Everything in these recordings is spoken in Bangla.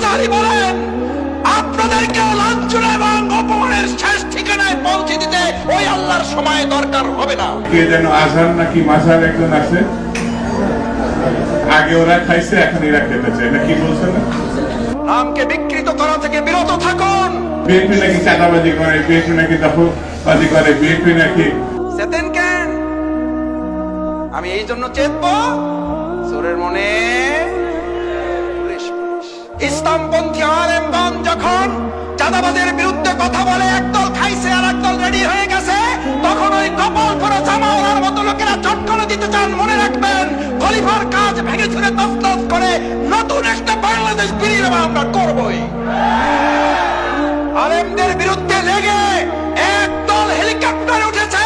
ফাজারি বলেন, আপনাদেরকে লাঞ্ছনা এবং অপমানের শেষ ঠিকানায় পৌঁছে দিতে ওই আল্লাহর সময় দরকার হবে না। কে যেন আজহার নাকি মাঝার একজন আছে, আগে ওরা খাইছে এখন এরা খেতে চায় না, কি বলছেন না? নামকে বিকৃত করা থেকে বিরত থাকুন। বিএনপি নাকি চাঁদাবাজি করে, বিএনপি নাকি দখলবাজি করে, বিএনপি নাকি চেতেন কেন? আমি এই জন্য চেতবো, চোরের মনে ইসলামপন্থী আলেমগণ যখন চাঁদাবাজের বিরুদ্ধে কথা বলে, একদল খাইছে আর একদল রেডি হয়ে গেছে, তখন ওই কপাল পরা জামাওয়ালার মতো লোকেরা চটকলে দিতে চান। মনে রাখবেন, খলিফার কাজ ভেঙে চুরে তছনছ করে নতুন একটা বাংলাদেশ বিনির্মাণ আমরা করবই। আলেমদের বিরুদ্ধে লেগে একদল হেলিকপ্টারে উঠেছে,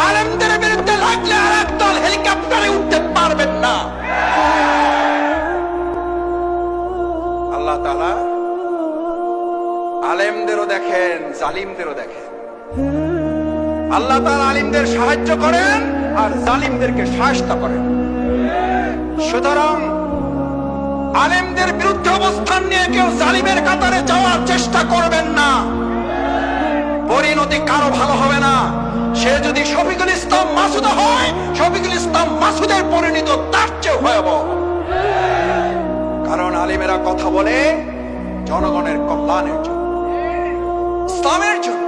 আলেমদের বিরুদ্ধে লাগলে আর একদল হেলিকপ্টারে উঠতে পারবেন না। আল্লাহ তাআলা আলেমদেরও দেখেন, জালিমদেরও দেখেন। আল্লাহ তাআলা আলিমদের সাহায্য করেন আর জালিমদেরকে শায়েস্তা করেন। সুতরাং আলেমদের বিরুদ্ধে অবস্থান নিয়ে কেউ জালিমের কাতারে যাওয়ার চেষ্টা করবেন না, পরিণতি কারো ভালো হবে না। সে যদি শফিকুল ইসলাম মাসুদ হয়, শফিকুল ইসলাম মাসুদের পরিণতি তার চেয়ে ভয়াবহ। কারণ আলিমেরা কথা বলে জনগণের কল্যাণের জন্য, ইসলামের জন্য।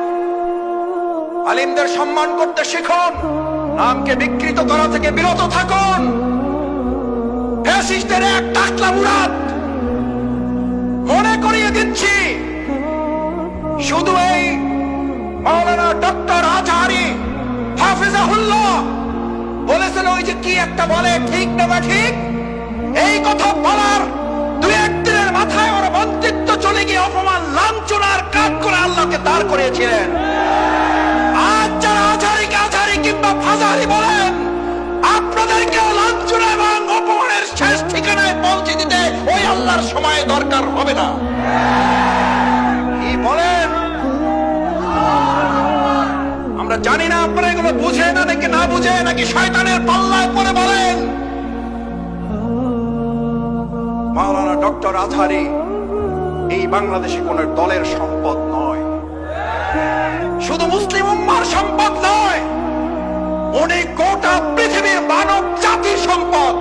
আলিমদের সম্মান করতে শিখুন, নামকে বিকৃত করা থেকে বিরত থাকুন। ফ্যাসিস্টদের এক টাকলা মুরাদ মনে করিয়ে দিচ্ছি, শুধু এই মাওলানা ডক্টর আজহারী হাফিজাহুল্লাহ বলেছেন, ওই যে কি একটা বলে, ঠিক না বা ঠিক, এই কথা বলার দুই একদিনের মাথায় ওর মন্ত্রিত্ব চলে গিয়ে অপমান লাঞ্ছনার কাজ করে আল্লাহকে দাঁড় করিয়েছিলেন। আজ যারা আজহারীকে আজহারী কিংবা ফাজারি বলেন, আপনাদেরকে লাঞ্ছনা এবং অপমানের শেষ ঠিকানায় পৌঁছে দিতে ওই আল্লাহর সময় দরকার হবে না। কি বলেন? আমরা জানি না আপনারা এগুলো বুঝে না নাকি না বুঝে, নাকি শয়তানের পাল্লায় পড়ে বলেন। মাওলানা ডক্টর আজহারী এই বাংলাদেশে কোন দলের সম্পদ নয়, শুধু মুসলিম উম্মার সম্পদ নয়, উনি গোটা পৃথিবীর মানব জাতির সম্পদ।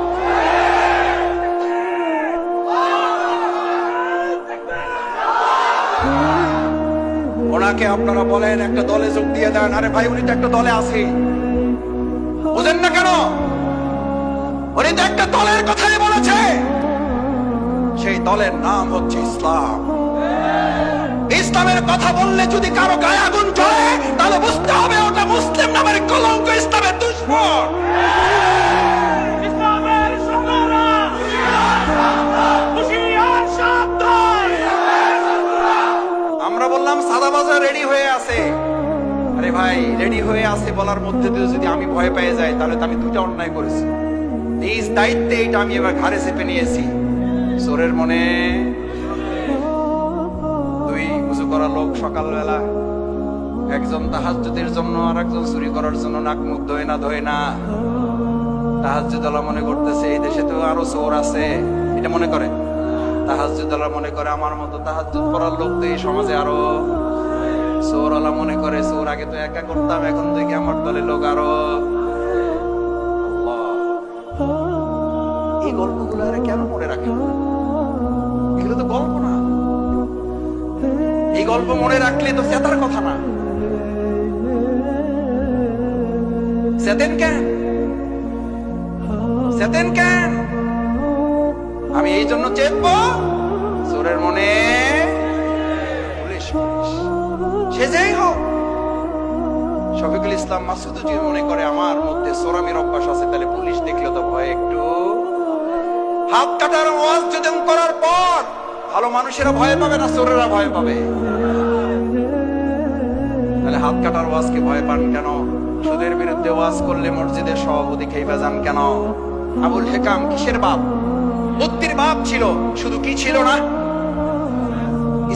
ওনাকে আপনারা বলেন একটা দলে যোগ দিয়ে দেন, আরে ভাই উনি তো একটা দলে আছে, বুঝেন না কেন? উনি তো একটা দলের কথাই বলেছে, সেই দলের নাম হচ্ছে ইসলাম। ইসলামের কথা বললে যদি কারো গায়ে আগুন জ্বলে, তাহলে বুঝতে হবে ওটা মুসলিম নামের কলঙ্ক, ইসলামের দুশমন। আমরা বললাম সাদাবাজা রেডি হয়ে আছে। আরে ভাই, রেডি হয়ে আছে বলার মধ্যে দিয়ে যদি আমি ভয় পেয়ে যাই, তাহলে তো আমি দুটো অন্যায় করেছি। নিজ দায়িত্বে এটা আমি এবার ঘাড়ে চেপে নিয়েছি। চোরের মনে দুই উঁচু করা লোক সকালবেলা, একজন তাহাজ্জুদের জন্য আর একজন চুরি করার জন্য নাক মুখ ধোয় না। তাহাজ্জুদওয়ালা মনে করতেছে এই দেশে তো আরো চোর আছে, এটা মনে করে। তাহাজ্জুদওয়ালা মনে করে আমার মতো তাহাজ্জুদ পড়ার লোক তো এই সমাজে আরো। চোরওয়ালা মনে করে চোর আগে তো একা করতাম, এখন থেকে আমার দলের লোক আরো। এই গল্পগুলো আর কেন মনে রাখে? এগুলো তো গল্প না, এই গল্প মনে রাখলে তো চেতার কথা না। চেতেন কেন? চেতেন কেন? আমি এই জন্য চেতবো, চোরের মনে পুলিশ সে যেই হোক। শফিকুল ইসলাম মাসুদ যদি মনে করে আমার মধ্যে চোরামির অভ্যাস আছে, তাহলে পুলিশ দেখলে তো ভয় একটু হাত কাটার ওয়াজ যদি করার পর ভালো মানুষেরা ভয় পাবে না চোরেরা ভয় পাবে? তাহলে হাত কাটার ওয়াজকে ভয় পান কেন? সুদের বিরুদ্ধে ওয়াজ করলে মসজিদের সভাপতি খেইবা যান কেন? আবুল হেকাম কিসের বাপ? বুদ্ধির বাপ ছিল, শুধু কি ছিল না,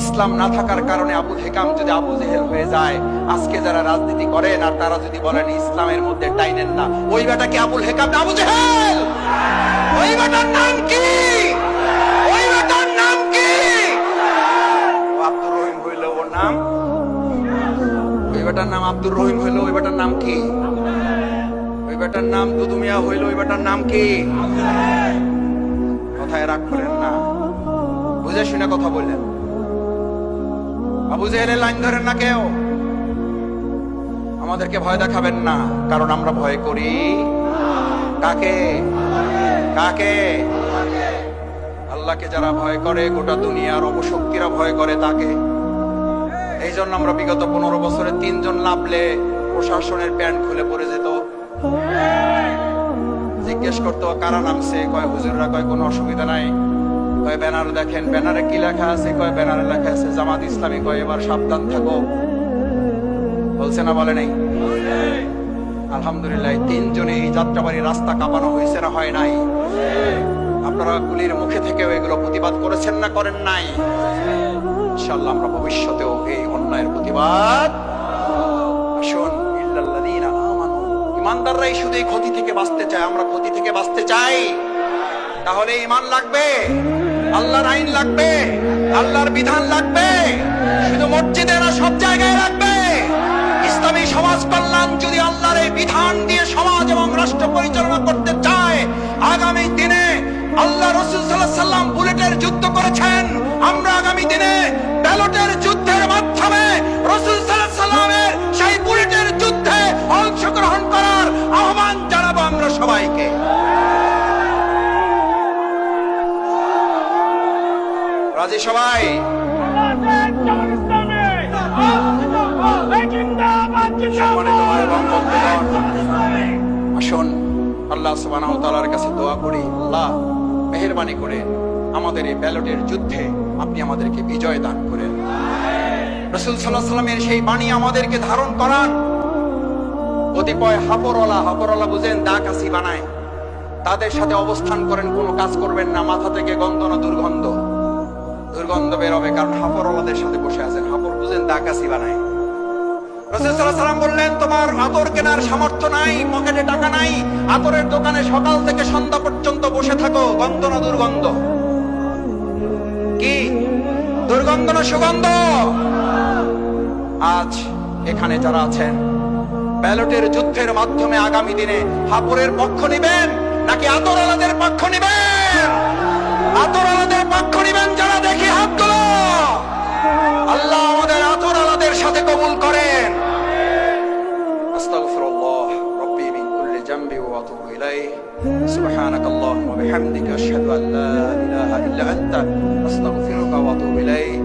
ইসলাম না থাকার কারণে আবুল হেকাম যদি আবু জেহেল হয়ে যায়। আজকে যারা রাজনীতি করেন আর তারা যদি বলেন ইসলামের মধ্যে টাইনেন না, ওই বেটা কি আবুল হেকাম না আবু জেহেল? ওই বেটার নাম কি? ওই বেটার নাম কি? আব্দুর রহিম হইলো, ওই বেটার নাম কি? ওই বেটার নাম দুদু মিয়া হইলো, ওই বেটার নাম কি? কথায় রাগ করেন না, বুঝে শুনে কথা বললেন। আবু জেহেলের লাইন ধরেন না কেউ, আমাদেরকে ভয় দেখাবেন না, কারণ আমরা ভয় করি কাকে? কাকে? আল্লাহকে যারা ভয় করে, গোটা দুনিয়ার অপশক্তিরা ভয় করে তাকে। এই জন্য আমরা বিগত 15 বছরে 3 জন নামলে প্রশাসনের প্যান্ট খুলে পড়ে যেত। জিজ্ঞেস করতো কারা নামছে, কয় হুজুররা, কয় কোনো অসুবিধা নাই, কয় ব্যানার দেখেন, ব্যানারে কি লেখা আছে, কয় ব্যানারে লেখা আছে জামাত ইসলামী, কয় এবার সাবধান থাকো। বলছে না বলে নাই? আলহামদুলিল্লাহ 3 জনে এই যাত্রাবাড়ি রাস্তা কাঁপানো হয়েছে না হয় নাই? আপনারা গুলির মুখে থেকেও এগুলো প্রতিবাদ করেছেন না করেন নাই? ইনশাআল্লাহ আমরা ভবিষ্যতেও এই অন্যায়ের প্রতিবাদ। আসুন, ইল্লাল্লাযীনা আমানু, ঈমানদাররাই শুধু এই ক্ষতি থেকে বাঁচতে চায়। আমরা ক্ষতি থেকে বাঁচতে চাই, তাহলে ঈমান লাগবে, আল্লাহর আইন লাগবে, আল্লাহর বিধান লাগবে। শুধু মসজিদে না, সব জায়গায় লাগবে। ইসলামী সমাজ কল্যাণ যদি আল্লাহর এই বিধান দিয়ে সমাজ এবং রাষ্ট্র পরিচালনা করতে চায়, আগামী দিনে আল্লাহ রাসূল সাল্লাল্লাহু আলাইহি সাল্লাম বুলেটের যুদ্ধ করেছেন, আমরা আগামী দিনে ব্যালটের যুদ্ধের মাধ্যমে রাসূল সাল্লাল্লাহু আলাইহি সাল্লামের সেই বুলেটের যুদ্ধে অংশগ্রহণ করার আহ্বান জানাবো আমরা সবাইকে। রাজি সবাই? সম্মানিত ভাই এবং বন্ধুগণ, আসুন আল্লাহ সুবহানাহু ওয়া তাআলার কাছে দোয়া করি, আল্লাহ মেহেরবানি করে আমাদের এই ব্যালটের যুদ্ধে আপনি আমাদেরকে বিজয় দান করেন। রাসূল সাল্লাল্লাহু আলাইহি সাল্লামের সেই বাণী আমাদেরকে ধারণ করান। কতিপয় হাপরওয়ালা বুঝেন, দা কাশি বানায়, তাদের সাথে অবস্থান করেন, কোনো কাজ করবেন না। মাথা থেকে গন্ধ না দুর্গন্ধ বেরোবে, কারণ হাপরওয়ালাদের সাথে বসে আছেন। হাপর বুঝেন, দা কাশি বানায়। রাসূল সাল্লাল্লাহু আলাইহি সাল্লাম বললেন, তোমার আতর কেনার সামর্থ্য নাই, পকেটে টাকা নাই, আতরের দোকানে সকাল থেকে সন্ধ্যা পর্যন্ত বসে থাকো। গন্ধ না দুর্গন্ধ? কি দুর্গন্ধ না সুগন্ধ? আজ এখানে যারা আছেন, ব্যালটের যুদ্ধের মাধ্যমে আগামী দিনে হাপুরের পক্ষ নিবেন নাকি আতরওয়ালাদের পক্ষ নিবেন? আতরওয়ালাদের পক্ষ নিবেন যারা, দেখি হাতগুলো। আল্লাহ আমাদের আতরওয়ালাদের সাথে কবুল করেন। আস্তাগফিরুল্লাহ রাব্বি মিন কুল্লি যামবি ওয়া আতুবু ইলাইহি। সুবহানাকাল্লাহুম্মা ওয়া বিহামদিকা আশহাদু আল্লা ইলাহা ইল্লা আনতা আস্তাগফিরুকা ওয়া আতুবু ইলাইক।